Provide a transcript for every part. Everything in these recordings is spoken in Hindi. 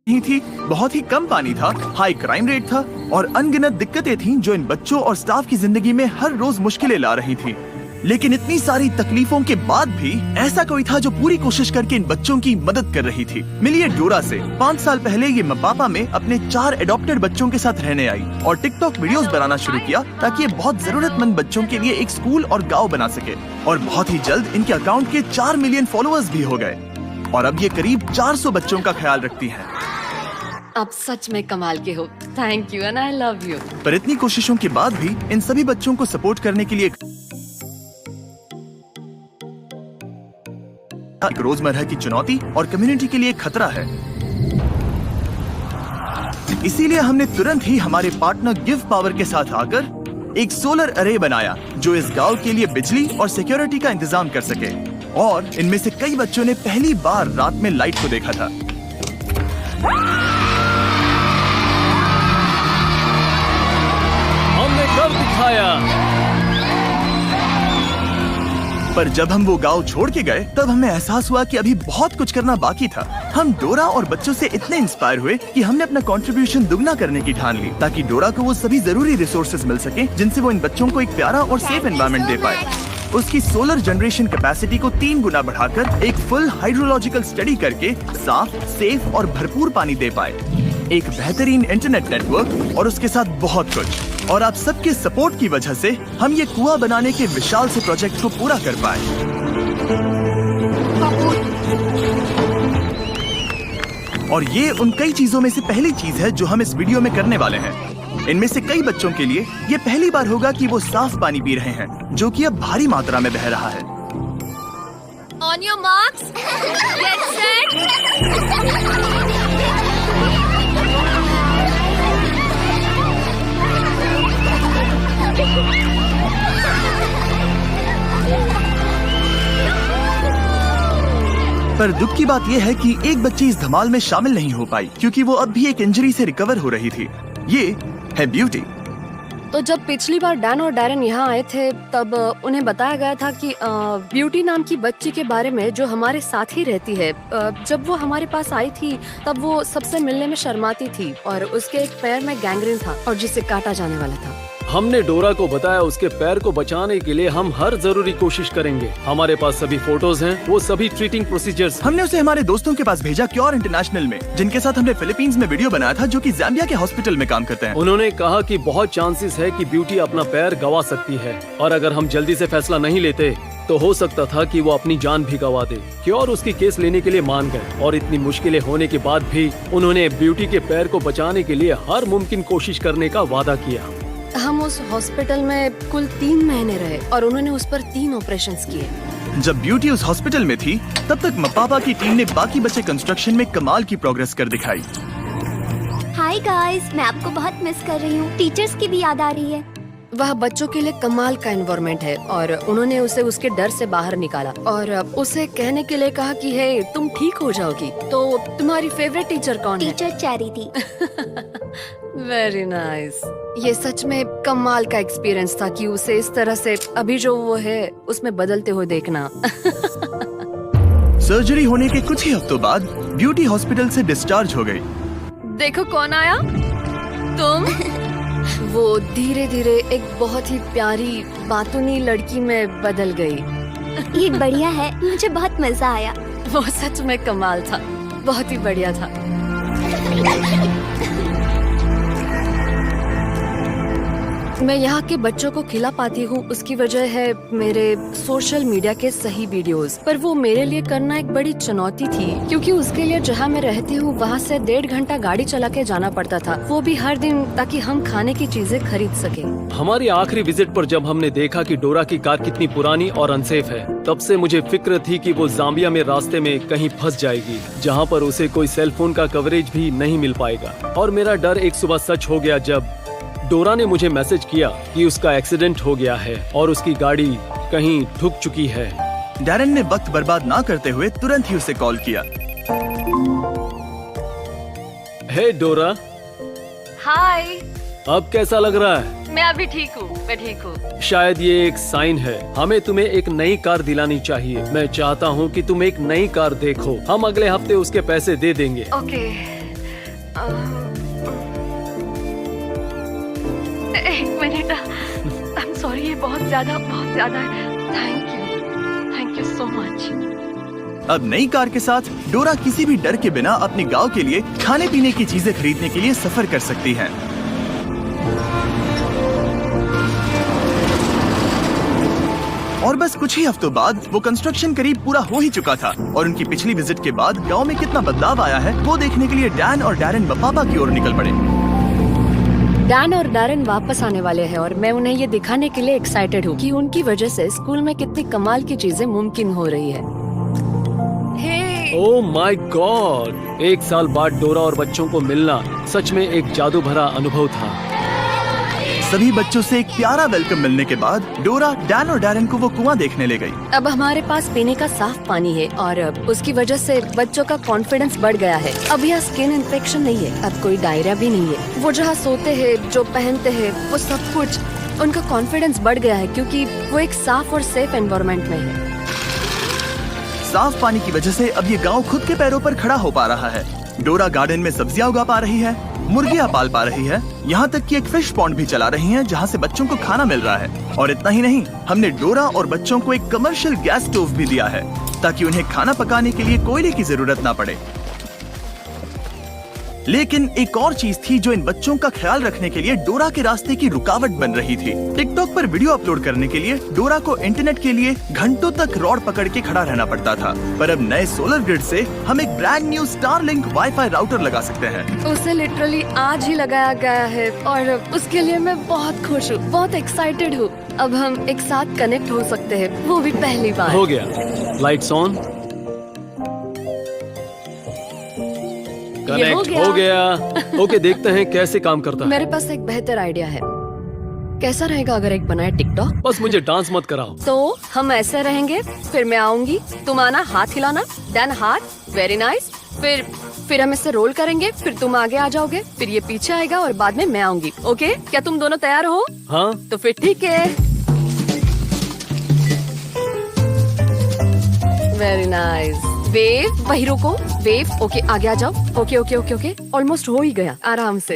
ही थी, बहुत ही कम पानी था, हाई क्राइम रेट था और अनगिनत दिक्कतें थीं जो इन बच्चों और स्टाफ की जिंदगी में हर रोज मुश्किलें ला रही थी। लेकिन इतनी सारी तकलीफों के बाद भी ऐसा कोई था जो पूरी कोशिश करके इन बच्चों की मदद कर रही थी। मिलिए डोरा से। 5 साल पहले ये मपापा में अपने 4 एडॉप्टेड बच्चों के साथ रहने आई और टिकटॉक वीडियोस बनाना शुरू किया ताकि ये बहुत जरूरतमंद बच्चों के लिए एक स्कूल और गाँव बना सके। और बहुत ही जल्द इनके अकाउंट के 4 मिलियन फॉलोअर्स भी हो गए और अब ये करीब 400 बच्चों का ख्याल रखती है। आप सच में कमाल के हो। Thank you and I love you. पर इतनी कोशिशों के बाद भी इन सभी बच्चों को सपोर्ट करने के लिए एक रोजमर्रा की चुनौती और कम्युनिटी के लिए खतरा है। इसीलिए हमने तुरंत ही हमारे पार्टनर गिव पावर के साथ आकर एक सोलर अरे बनाया जो इस गांव के लिए बिजली और सिक्योरिटी का इंतजाम कर सके। और इनमें से कई बच्चों ने पहली बार रात में लाइट को देखा था। हमने कर दिखाया। पर जब हम वो गांव छोड़ के गए तब हमें एहसास हुआ कि अभी बहुत कुछ करना बाकी था। हम डोरा और बच्चों से इतने इंस्पायर हुए कि हमने अपना कंट्रीब्यूशन दुगना करने की ठान ली ताकि डोरा को वो सभी जरूरी रिसोर्सेज मिल सके जिनसे वो इन बच्चों को एक प्यारा और सेफ एनवायरनमेंट दे पाए। उसकी सोलर जनरेशन कैपेसिटी को 3 गुना बढ़ाकर एक फुल हाइड्रोलॉजिकल स्टडी करके साफ, सेफ और भरपूर पानी दे पाए, एक बेहतरीन इंटरनेट नेटवर्क और उसके साथ बहुत कुछ। और आप सबके सपोर्ट की वजह से हम ये कुआं बनाने के विशाल से प्रोजेक्ट को पूरा कर पाए। और ये उन कई चीजों में से पहली चीज है जो हम इस वीडियो में करने वाले हैं। इनमें से कई बच्चों के लिए ये पहली बार होगा कि वो साफ पानी पी रहे हैं जो कि अब भारी मात्रा में बह रहा है। On your marks, get set. पर दुख की बात यह है कि एक बच्ची इस धमाल में शामिल नहीं हो पाई क्योंकि वो अब भी एक इंजरी से रिकवर हो रही थी। ये है ब्यूटी। तो जब पिछली बार डैन और डैरन यहाँ आए थे तब उन्हें बताया गया था कि ब्यूटी नाम की बच्ची के बारे में जो हमारे साथ ही रहती है। जब वो हमारे पास आई थी तब वो सबसे मिलने में शर्माती थी और उसके एक पैर में गैंग्रीन था और जिसे काटा जाने वाला था। हमने डोरा को बताया उसके पैर को बचाने के लिए हम हर जरूरी कोशिश करेंगे। हमारे पास सभी फोटोज हैं, वो सभी ट्रीटिंग प्रोसीजर्स। हमने उसे हमारे दोस्तों के पास भेजा, क्योर इंटरनेशनल में, जिनके साथ हमने फिलीपींस में वीडियो बनाया था, जो कि ज़ाम्बिया के हॉस्पिटल में काम करते हैं। उन्होंने कहा कि बहुत चांसेस है कि ब्यूटी अपना पैर गंवा सकती है और अगर हम जल्दी से फैसला नहीं लेते तो हो सकता था कि वो अपनी जान भी गंवा दे। क्योर उसकी केस लेने के लिए मान गए और इतनी मुश्किलें होने के बाद भी उन्होंने ब्यूटी के पैर को बचाने के लिए हर मुमकिन कोशिश करने का वादा किया। हम उस हॉस्पिटल में कुल 3 महीने रहे और उन्होंने उस पर 3 ऑपरेशंस किए। जब ब्यूटी उस हॉस्पिटल में थी तब तक मपापा की टीम ने बाकी बचे कंस्ट्रक्शन में कमाल की प्रोग्रेस कर दिखाई। हाय गाइस, मैं आपको बहुत मिस कर रही हूँ। टीचर्स की भी याद आ रही है। वह बच्चों के लिए कमाल का एनवायरनमेंट है और उन्होंने उसे उसके डर से बाहर निकाला और उसे कहने के लिए कहा कि हे, तुम ठीक हो जाओगी। तो तुम्हारी फेवरेट टीचर कौन है? Teacher charity. Very nice. ये सच में कमाल का एक्सपीरियंस था कि उसे इस तरह से अभी जो वो है उसमें बदलते हुए देखना। सर्जरी होने के कुछ ही हफ्तों बाद ब्यूटी हॉस्पिटल से डिस्चार्ज हो गई। देखो कौन आया। तुम। वो धीरे धीरे एक बहुत ही प्यारी बातूनी लड़की में बदल गई। ये बढ़िया है, मुझे बहुत मजा आया। वो सच में कमाल था, बहुत ही बढ़िया था। मैं यहाँ के बच्चों को खिला पाती हूँ उसकी वजह है मेरे सोशल मीडिया के सही वीडियोस। पर वो मेरे लिए करना एक बड़ी चुनौती थी क्योंकि उसके लिए जहाँ मैं रहती हूँ वहाँ से 1.5 घंटा गाड़ी चला के जाना पड़ता था, वो भी हर दिन, ताकि हम खाने की चीजें खरीद सके। हमारी आखिरी विजिट पर जब हमने देखा कि डोरा की कार कितनी पुरानी और अनसेफ है, तब से मुझे फिक्र थी कि वो ज़ाम्बिया में रास्ते में कहीं फंस जाएगी जहाँ पर उसे कोई सेल फोन का कवरेज भी नहीं मिल पाएगा। और मेरा डर एक सुबह सच हो गया जब डोरा ने मुझे मैसेज किया कि उसका एक्सीडेंट हो गया है और उसकी गाड़ी कहीं ठुक चुकी है। डैरन ने वक्त बर्बाद ना करते हुए तुरंत ही उसे कॉल किया। हे डोरा। हाय। अब कैसा लग रहा है? मैं अभी ठीक हूँ, मैं ठीक हूँ। शायद ये एक साइन है, हमें तुम्हें एक नई कार दिलानी चाहिए। मैं चाहता हूँ कि तुम एक नई कार देखो। हम अगले हफ्ते उसके पैसे दे देंगे। ओके। एक मिनट, आई एम सॉरी, ये बहुत ज्यादा है। Thank you so much. अब नई कार के साथ डोरा किसी भी डर के बिना अपने गांव के लिए खाने पीने की चीजें खरीदने के लिए सफर कर सकती है। और बस कुछ ही हफ्तों बाद वो कंस्ट्रक्शन करीब पूरा हो ही चुका था और उनकी पिछली विजिट के बाद गांव में कितना बदलाव आया है वो देखने के लिए डैन और डैरेन पापा की ओर निकल पड़े। डैन और डैरेन वापस आने वाले हैं और मैं उन्हें ये दिखाने के लिए एक्साइटेड हूँ कि उनकी वजह से स्कूल में कितनी कमाल की चीजें मुमकिन हो रही है। ओह माय गॉड, 1 साल बाद डोरा और बच्चों को मिलना सच में एक जादू भरा अनुभव था। सभी बच्चों से एक प्यारा वेलकम मिलने के बाद डोरा डैन और डैरेन को वो कुआं देखने ले गई। अब हमारे पास पीने का साफ पानी है और उसकी वजह से बच्चों का कॉन्फिडेंस बढ़ गया है। अब यह स्किन इन्फेक्शन नहीं है, अब कोई डायरिया भी नहीं है। वो जहाँ सोते हैं, जो पहनते हैं, वो सब कुछ, उनका कॉन्फिडेंस बढ़ गया है क्योंकि वो एक साफ और सेफ एनवायरनमेंट में है। साफ पानी की वजह से अब ये गांव खुद के पैरों पर खड़ा हो पा रहा है। डोरा गार्डन में सब्जियां उगा पा रही है, मुर्गियां पाल पा रही है, यहाँ तक कि एक फिश पॉन्ड भी चला रही है जहाँ से बच्चों को खाना मिल रहा है। और इतना ही नहीं, हमने डोरा और बच्चों को एक कमर्शियल गैस स्टोव भी दिया है ताकि उन्हें खाना पकाने के लिए कोयले की जरूरत ना पड़े। लेकिन एक और चीज थी जो इन बच्चों का ख्याल रखने के लिए डोरा के रास्ते की रुकावट बन रही थी। टिकटॉक पर वीडियो अपलोड करने के लिए डोरा को इंटरनेट के लिए घंटों तक रॉड पकड़ के खड़ा रहना पड़ता था, पर अब नए सोलर ग्रिड से हम एक brand new Starlink wifi router लगा सकते हैं। उसे लिटरली आज ही लगाया गया है और उसके लिए मैं बहुत खुश हूँ, बहुत एक्साइटेड हूँ। अब हम एक साथ कनेक्ट हो सकते हैं, वो भी पहली बार। हो गया, लाइट्स ऑन, कनेक्ट हो गया। ओके, देखते हैं कैसे काम करता है। मेरे पास एक बेहतर आइडिया है। कैसा रहेगा अगर एक बनाए टिकटॉक? बस मुझे डांस मत कराओ। तो हम ऐसे रहेंगे, फिर मैं आऊंगी, तुम आना, हाथ हिलाना, देन हाथ, वेरी नाइस। फिर हम इससे रोल करेंगे, फिर तुम आगे आ जाओगे, फिर ये पीछे आएगा और बाद में मैं आऊंगी। ओके, क्या तुम दोनों तैयार हो? हाँ। तो फिर ठीक है। Very nice. वेव, वही रुको, वेव। ओके, आगे आ जाओ। Okay okay okay okay, almost हो ही गया, आराम से।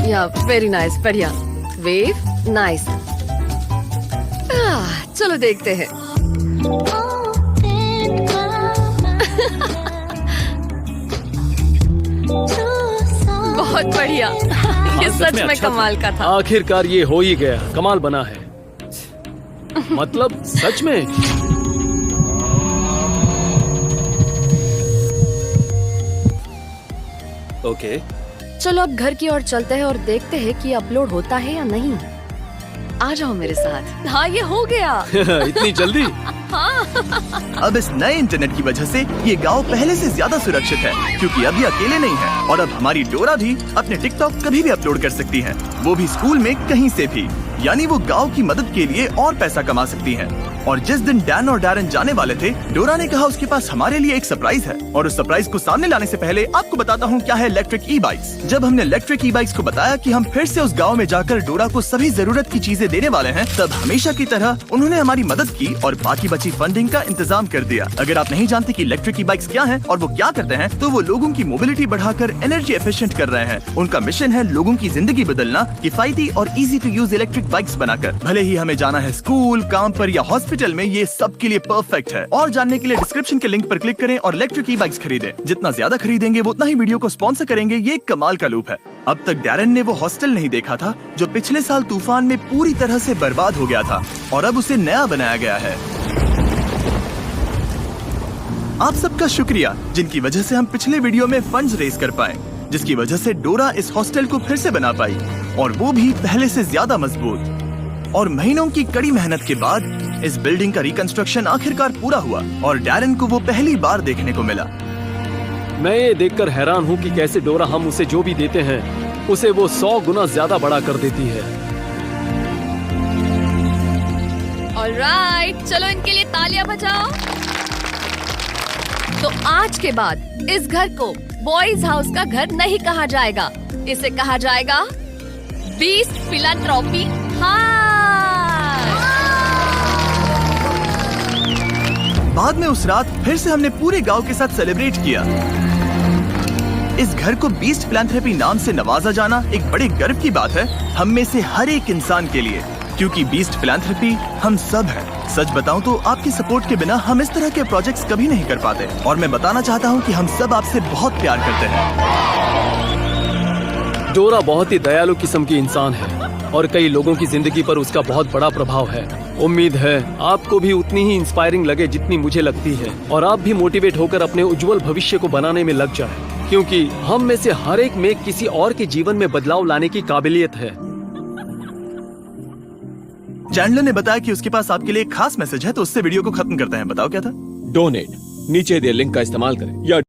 या वेरी नाइस, बढ़िया। Wave, nice. चलो देखते हैं। बहुत बढ़िया। ये सच में कमाल का था। आखिरकार ये हो ही गया, कमाल बना है। मतलब सच में। ओके, चलो अब घर की ओर चलते हैं और देखते हैं कि अपलोड होता है या नहीं। आ जाओ मेरे साथ। हाँ, ये हो गया। इतनी जल्दी? अब इस नए इंटरनेट की वजह से ये गांव पहले से ज्यादा सुरक्षित है क्योंकि अब ये अकेले नहीं है और अब हमारी डोरा भी अपने टिकटॉक कभी भी अपलोड कर सकती है, वो भी स्कूल में कहीं से भी। यानी वो गांव की मदद के लिए और पैसा कमा सकती है। और जिस दिन डैन और डैरेन जाने वाले थे, डोरा ने कहा उसके पास हमारे लिए एक सरप्राइज है और उस सरप्राइज को सामने लाने से पहले आपको बताता हूँ क्या है इलेक्ट्रिक ई बाइक्स। जब हमने इलेक्ट्रिक ई बाइक्स को बताया कि हम फिर से उस गांव में जाकर डोरा को सभी जरूरत की चीजें देने वाले हैं, तब हमेशा की तरह उन्होंने हमारी मदद की और बाकी बची फंडिंग का इंतजाम कर दिया। अगर आप नहीं जानते कि इलेक्ट्रिक ई बाइक्स क्या है और वो क्या करते हैं, तो वो लोगों की मोबिलिटी बढ़ाकर एनर्जी एफिशिएंट कर रहे हैं। उनका मिशन है लोगों की जिंदगी बदलना किफायती और easy to use electric bikes बनाकर। भले ही हमें जाना है स्कूल, काम पर या हॉस्पिटल में, ये सब के लिए परफेक्ट है। और जानने के लिए डिस्क्रिप्शन के लिंक पर क्लिक करें और इलेक्ट्रिक ई बाइक्स खरीदें। जितना ज्यादा खरीदेंगे वो उतना ही वीडियो को स्पॉन्सर करेंगे। ये एक कमाल का लूप है। अब तक डैरेन ने वो हॉस्टल नहीं देखा था जो पिछले साल तूफान में पूरी तरह से बर्बाद हो गया था और अब उसे नया बनाया गया है। आप सबका शुक्रिया जिनकी वजह से हम पिछले वीडियो में फंड्स रेज कर पाए, जिसकी वजह से डोरा इस हॉस्टल को फिर से बना पाई और वो भी पहले से ज्यादा मजबूत। और महीनों की कड़ी मेहनत के बाद इस बिल्डिंग का रिकंस्ट्रक्शन आखिरकार पूरा हुआ और डैरेन को वो पहली बार देखने को मिला। मैं ये देखकर हैरान हूँ कि कैसे डोरा हम उसे जो भी देते हैं उसे वो 100 गुना ज्यादा बड़ा कर देती है। ऑलराइट, चलो इनके लिए तालियां बजाओ। तो आज के बाद इस घर को बॉयज हाउस का घर नहीं कहा जाएगा, इसे कहा जाएगा बीस्ट फिलैंथ्रोपी हाउस। बाद में उस रात फिर से हमने पूरे गांव के साथ सेलिब्रेट किया। इस घर को बीस्ट फिलैंथ्रोपी नाम से नवाजा जाना एक बड़े गर्व की बात है हम में से हर एक इंसान के लिए, क्योंकि बीस्ट फिलैंथ्रोपी हम सब हैं। सच बताऊं तो आपकी सपोर्ट के बिना हम इस तरह के प्रोजेक्ट्स कभी नहीं कर पाते, और मैं बताना चाहता हूं कि हम सब आपसे बहुत प्यार करते हैं। डोरा बहुत ही दयालु किस्म की इंसान है और कई लोगों की जिंदगी पर उसका बहुत बड़ा प्रभाव है। उम्मीद है आपको भी उतनी ही इंस्पायरिंग लगे जितनी मुझे लगती है, और आप भी मोटिवेट होकर अपने उज्जवल भविष्य को बनाने में लग जाए, क्योंकि हम में से हर एक में किसी और के जीवन में बदलाव लाने की काबिलियत है। चैंडलर ने बताया कि उसके पास आपके लिए एक खास मैसेज है, तो उससे वीडियो को खत्म करते हैं। बताओ क्या था? डोनेट, नीचे दिए लिंक का इस्तेमाल करें या